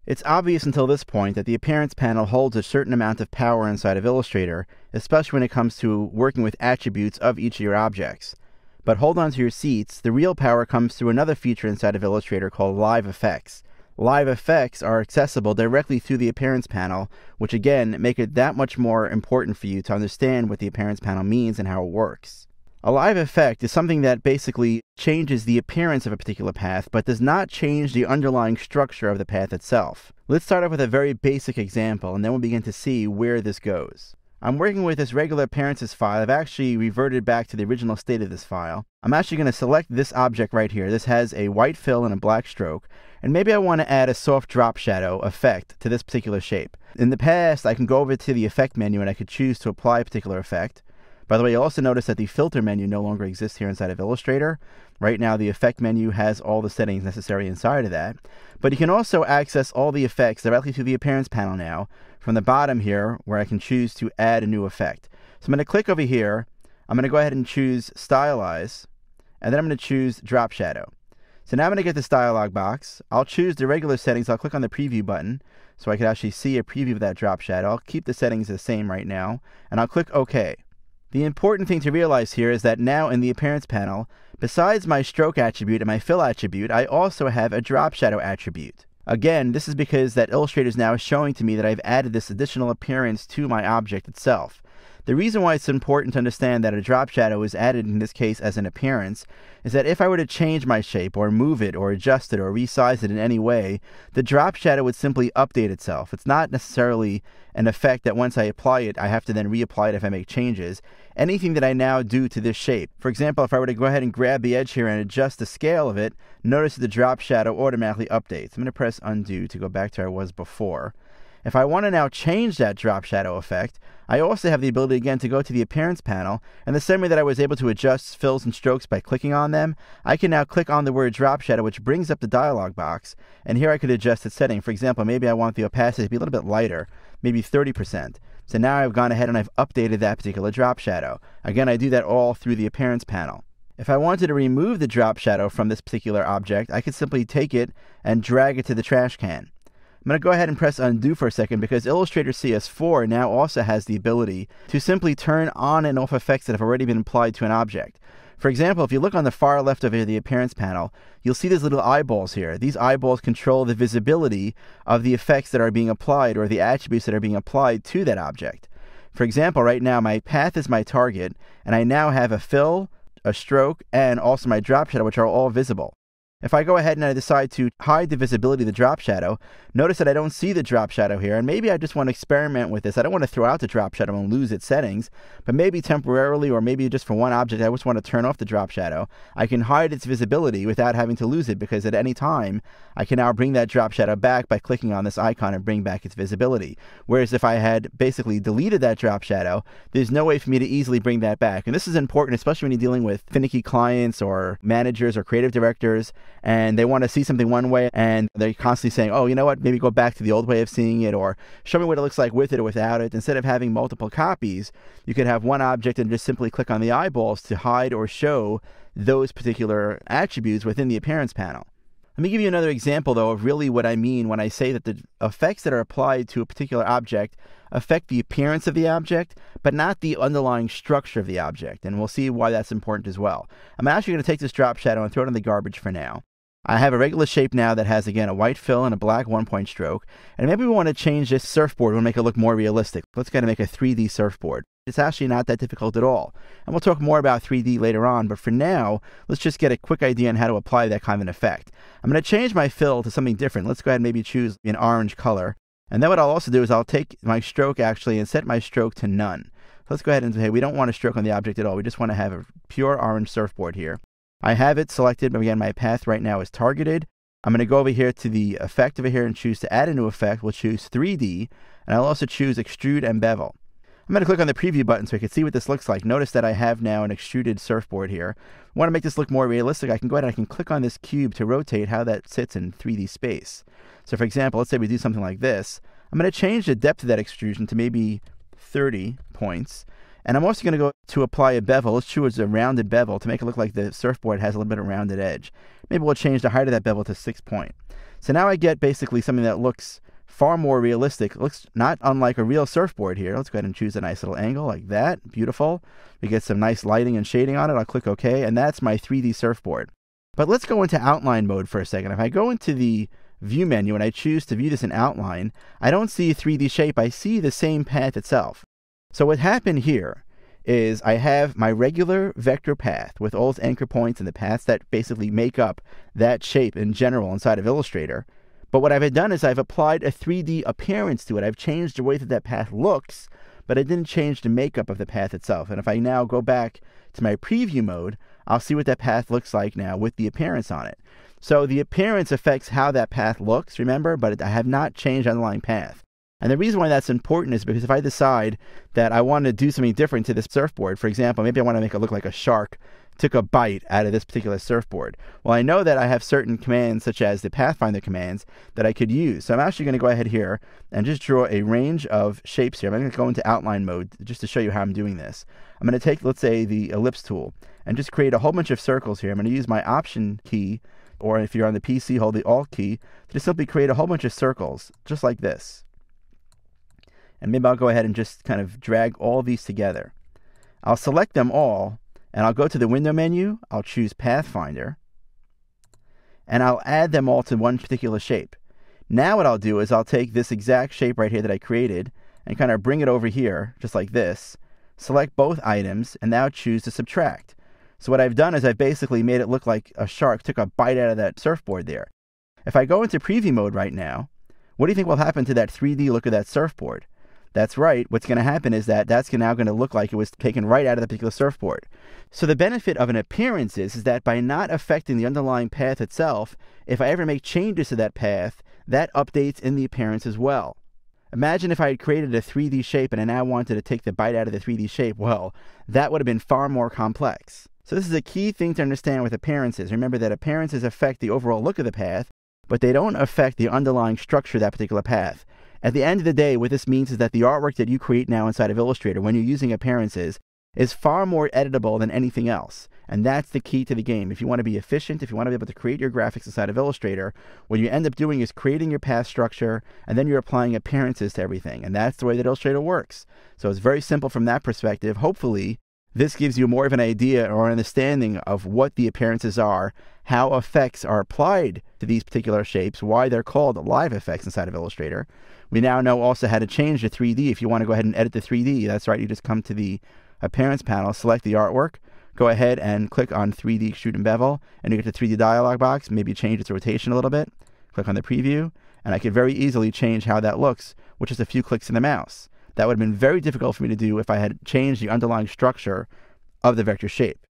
It's obvious until this point that the Appearance panel holds a certain amount of power inside of Illustrator, especially when it comes to working with attributes of each of your objects. But hold on to your seats, the real power comes through another feature inside of Illustrator called Live Effects. Live Effects are accessible directly through the Appearance panel, which again make it that much more important for you to understand what the Appearance panel means and how it works. A live effect is something that basically changes the appearance of a particular path, but does not change the underlying structure of the path itself. Let's start off with a very basic example, and then we'll begin to see where this goes. I'm working with this regular appearances file. I've actually reverted back to the original state of this file. I'm actually going to select this object right here. This has a white fill and a black stroke, and maybe I want to add a soft drop shadow effect to this particular shape. In the past, I can go over to the effect menu and I could choose to apply a particular effect. By the way, you'll also notice that the filter menu no longer exists here inside of Illustrator. Right now, the effect menu has all the settings necessary inside of that. But you can also access all the effects directly through the Appearance panel now from the bottom here, where I can choose to add a new effect. So I'm going to click over here. I'm going to go ahead and choose Stylize, and then I'm going to choose Drop Shadow. So now I'm going to get this dialog box. I'll choose the regular settings. I'll click on the preview button so I can actually see a preview of that drop shadow. I'll keep the settings the same right now, and I'll click OK. The important thing to realize here is that now in the Appearance panel, besides my stroke attribute and my fill attribute, I also have a drop shadow attribute. Again, this is because that Illustrator is now showing to me that I've added this additional appearance to my object itself. The reason why it's important to understand that a drop shadow is added in this case as an appearance is that if I were to change my shape or move it or adjust it or resize it in any way, the drop shadow would simply update itself. It's not necessarily an effect that once I apply it, I have to then reapply it if I make changes. Anything that I now do to this shape, for example, if I were to go ahead and grab the edge here and adjust the scale of it, notice that the drop shadow automatically updates. I'm going to press undo to go back to where I was before. If I want to now change that drop shadow effect, I also have the ability again to go to the Appearance panel, and the same way that I was able to adjust fills and strokes by clicking on them, I can now click on the word drop shadow, which brings up the dialog box, and here I could adjust its setting. For example, maybe I want the opacity to be a little bit lighter, maybe 30%. So now I've gone ahead and I've updated that particular drop shadow. Again, I do that all through the Appearance panel. If I wanted to remove the drop shadow from this particular object, I could simply take it and drag it to the trash can. I'm going to go ahead and press undo for a second because Illustrator CS4 now also has the ability to simply turn on and off effects that have already been applied to an object. For example, if you look on the far left of the Appearance panel, you'll see these little eyeballs here. These eyeballs control the visibility of the effects that are being applied or the attributes that are being applied to that object. For example, right now my path is my target, and I now have a fill, a stroke, and also my drop shadow, which are all visible. If I go ahead and I decide to hide the visibility of the drop shadow, notice that I don't see the drop shadow here, and maybe I just want to experiment with this. I don't want to throw out the drop shadow and lose its settings, but maybe temporarily or maybe just for one object I just want to turn off the drop shadow. I can hide its visibility without having to lose it because at any time I can now bring that drop shadow back by clicking on this icon and bring back its visibility. Whereas if I had basically deleted that drop shadow, there's no way for me to easily bring that back. And this is important, especially when you're dealing with finicky clients or managers or creative directors, and they want to see something one way and they're constantly saying, oh, you know what, maybe go back to the old way of seeing it, or show me what it looks like with it or without it. Instead of having multiple copies, you could have one object and just simply click on the eyeballs to hide or show those particular attributes within the Appearance panel. Let me give you another example, though, of really what I mean when I say that the effects that are applied to a particular object affect the appearance of the object, but not the underlying structure of the object. And we'll see why that's important as well. I'm actually going to take this drop shadow and throw it in the garbage for now. I have a regular shape now that has, again, a white fill and a black one-point stroke. And maybe we want to change this surfboard. We want to make it look more realistic. Let's kind of make a 3D surfboard. It's actually not that difficult at all. And we'll talk more about 3D later on, but for now, let's just get a quick idea on how to apply that kind of an effect. I'm going to change my fill to something different. Let's go ahead and maybe choose an orange color. And then what I'll also do is I'll take my stroke actually and set my stroke to none. Let's go ahead and say we don't want a stroke on the object at all. We just want to have a pure orange surfboard here. I have it selected, but again, my path right now is targeted. I'm going to go over here to the effect over here and choose to add a new effect. We'll choose 3D, and I'll also choose Extrude and Bevel. I'm going to click on the preview button so I can see what this looks like. Notice that I have now an extruded surfboard here. I want to make this look more realistic. I can go ahead and I can click on this cube to rotate how that sits in 3D space. So for example, let's say we do something like this. I'm going to change the depth of that extrusion to maybe 30 points. And I'm also going to go to apply a bevel. Let's choose a rounded bevel to make it look like the surfboard has a little bit of rounded edge. Maybe we'll change the height of that bevel to 6 point. So now I get basically something that looks far more realistic. It looks not unlike a real surfboard here. Let's go ahead and choose a nice little angle like that. Beautiful. We get some nice lighting and shading on it. I'll click OK, and that's my 3D surfboard. But let's go into outline mode for a second. If I go into the view menu and I choose to view this in outline, I don't see a 3D shape. I see the same path itself. So what happened here is I have my regular vector path with all its anchor points and the paths that basically make up that shape in general inside of Illustrator. But what I've done is I've applied a 3D appearance to it. I've changed the way that that path looks, but I didn't change the makeup of the path itself. And if I now go back to my preview mode, I'll see what that path looks like now with the appearance on it. So the appearance affects how that path looks, remember, but I have not changed the underlying path. And the reason why that's important is because if I decide that I want to do something different to this surfboard, for example, maybe I want to make it look like a shark took a bite out of this particular surfboard. Well, I know that I have certain commands, such as the Pathfinder commands, that I could use. So I'm actually going to go ahead here and just draw a range of shapes here. I'm going to go into outline mode just to show you how I'm doing this. I'm going to take, let's say, the ellipse tool and just create a whole bunch of circles here. I'm going to use my Option key, or if you're on the PC, hold the Alt key, to just simply create a whole bunch of circles, just like this. And maybe I'll go ahead and just kind of drag all these together. I'll select them all, and I'll go to the window menu, I'll choose Pathfinder, and I'll add them all to one particular shape. Now what I'll do is I'll take this exact shape right here that I created and kind of bring it over here, just like this, select both items, and now choose to subtract. So what I've done is I've basically made it look like a shark took a bite out of that surfboard there. If I go into preview mode right now, what do you think will happen to that 3D look of that surfboard? That's right, what's going to happen is that that's now going to look like it was taken right out of the particular surfboard. So the benefit of an appearance is that by not affecting the underlying path itself, if I ever make changes to that path, that updates in the appearance as well. Imagine if I had created a 3D shape and I now wanted to take the bite out of the 3D shape. Well, that would have been far more complex. So this is a key thing to understand with appearances. Remember that appearances affect the overall look of the path, but they don't affect the underlying structure of that particular path. At the end of the day, what this means is that the artwork that you create now inside of Illustrator, when you're using appearances, is far more editable than anything else. And that's the key to the game. If you want to be efficient, if you want to be able to create your graphics inside of Illustrator, what you end up doing is creating your path structure, and then you're applying appearances to everything. And that's the way that Illustrator works. So it's very simple from that perspective. Hopefully, this gives you more of an idea or an understanding of what the appearances are, how effects are applied to these particular shapes, why they're called live effects inside of Illustrator. We now know also how to change the 3D. If you want to go ahead and edit the 3D, that's right, you just come to the Appearance panel, select the artwork, go ahead and click on 3D Extrude and Bevel, and you get the 3D dialog box, maybe change its rotation a little bit, click on the preview, and I could very easily change how that looks with just a few clicks of the mouse. That would have been very difficult for me to do if I had changed the underlying structure of the vector shape.